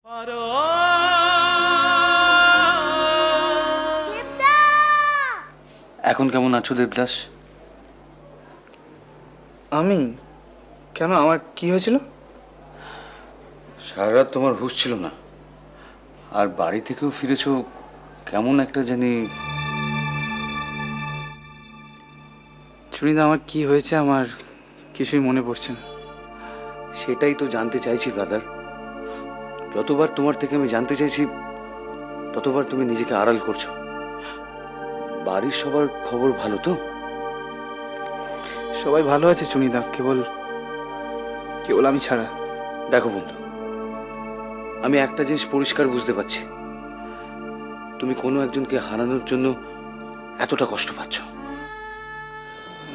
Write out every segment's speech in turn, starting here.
এখন কেমন আছো দেবদাস? আমি কেন, আমার কি হয়েছিল? সারা রাত তোমার হুঁশ ছিল না, আর বাড়ি থেকেও ফিরেছো কেমন একটা জানি। চুনিদা, আমার কি হয়েছে আমার কিছুই মনে পড়ছে না। সেটাই তো জানতে চাইছি ব্রাদার। যতবার তোমার থেকে আমি জানতে চাইছি ততবার তুমি নিজেকে আড়াল করছো। বাড়ির সবার খবর ভালো তো? সবাই ভালো আছে চুনিদা, কেবল আমি ছাড়া। দেখো বন্ধু, আমি একটা জিনিস পরিষ্কার বুঝতে পারছি, তুমি কোনো একজনকে হারানোর জন্য এতটা কষ্ট পাচ্ছ।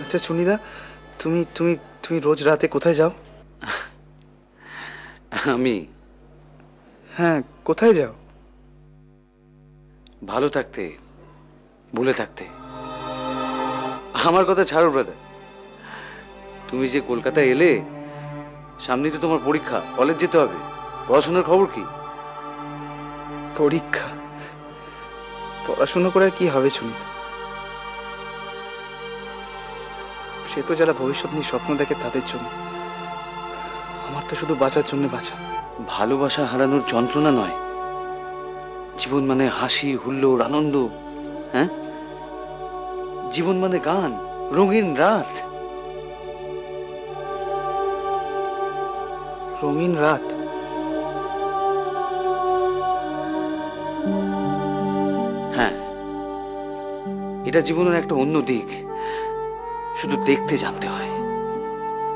আচ্ছা চুনিদা, তুমি তুমি তুমি রোজ রাতে কোথায় যাও? আমি? হ্যাঁ, কোথায় যাও? ভালো থাকতে, ভুলে থাকতে। আমার কথা ছাড়ো ব্রাদার, তুমি যে কলকাতায় এলে, সামনেই তো তোমার পরীক্ষা, কলেজ যেতে হবে। পড়াশোনার খবর কি? পরীক্ষা? পড়াশুনো করে আর কি হবে চুনিদা? সে তো যারা ভবিষ্যৎ নিয়ে স্বপ্ন দেখে তাদের জন্য, আমার তো শুধু বাঁচার জন্য বাঁচা। ভালোবাসা হারানোর যন্ত্রণা নয়, জীবন মানে হাসি, হুল্লোড়, আনন্দ। হ্যাঁ, জীবন মানে গান, রঙিন রাত। রঙিন রাত? হ্যাঁ, এটা জীবনের একটা অন্য দিক, শুধু দেখতে জানতে হয়।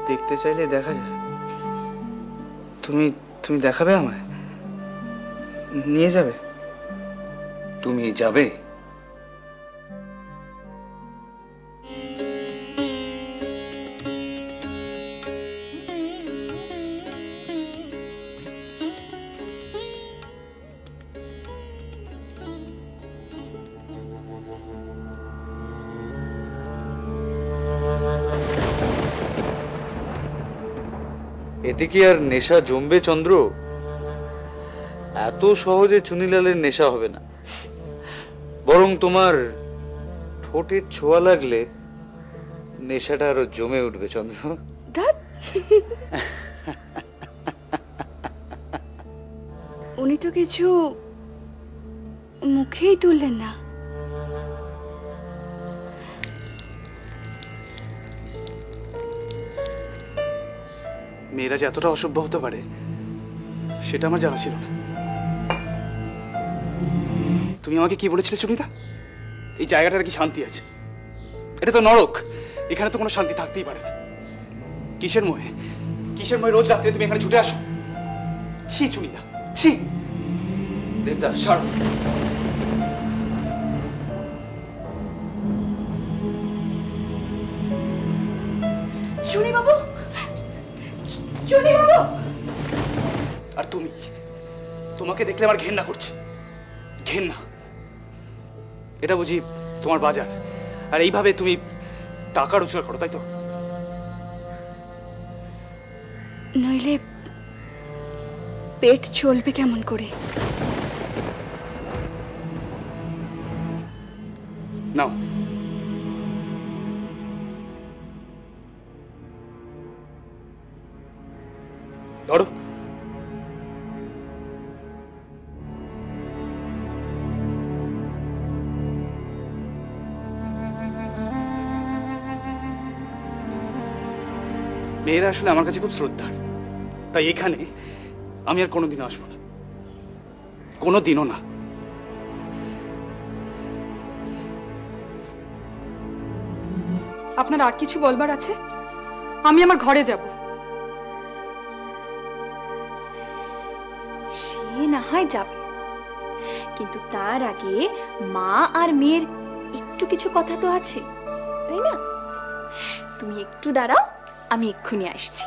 দেখতে চাইলে দেখা যায়। তুমি তুমি দেখাবে আমায়? নিয়ে যাবে? তুমি যাবে? এতে কি আর নেশা জমবে চন্দ্র? এত সহজে চুনিলালের নেশা হবে না, বরং তোমার ঠোঁটের ছোঁয়া লাগলে নেশাটা আরো জমে উঠবে চন্দ্র। উনি তো কিছু মুখেই তুললেন না। মেয়েরা যে এতটা অসভ্য হতে পারে সেটা আমার জানা ছিল না। তুমি আমাকে কি বলেছিলে চুনিদা? এই জায়গাটার কি শান্তি আছে? এটা তো নরক, এখানে তো কোনো শান্তি থাকতেই পারে না। কিসের মোহে রোজ রাত্রে তুমি এখানে ছুটে আসো? ছি চুনিদা, ছি। দেবদাস, ছাড়ো। চুনি বাবু, চুনি বাবু। আর তোমাকে দেখলে আমার ঘেন্না করছে, ঘেন্না। এটা বুঝি তোমার বাজার, আর এইভাবে তুমি টাকা রোজগার করো, তাই তো? নইলে পেট চলবে কেমন করে? নাও, ধরো। মেয়েরা আসলে আমার কাছে খুব শ্রদ্ধার, তাই এখানে আমি আর কোনোদিনও আসবো না, কোনোদিনও না। আপনার আর কিছু বলবার আছে? আমি আমার ঘরে যাব। সে না হয় যাবে, কিন্তু তার আগে মা আর মেয়ের একটু কিছু কথা তো আছে, তাই না? তুমি একটু দাঁড়াও, আমি এক্ষুনি আসছি।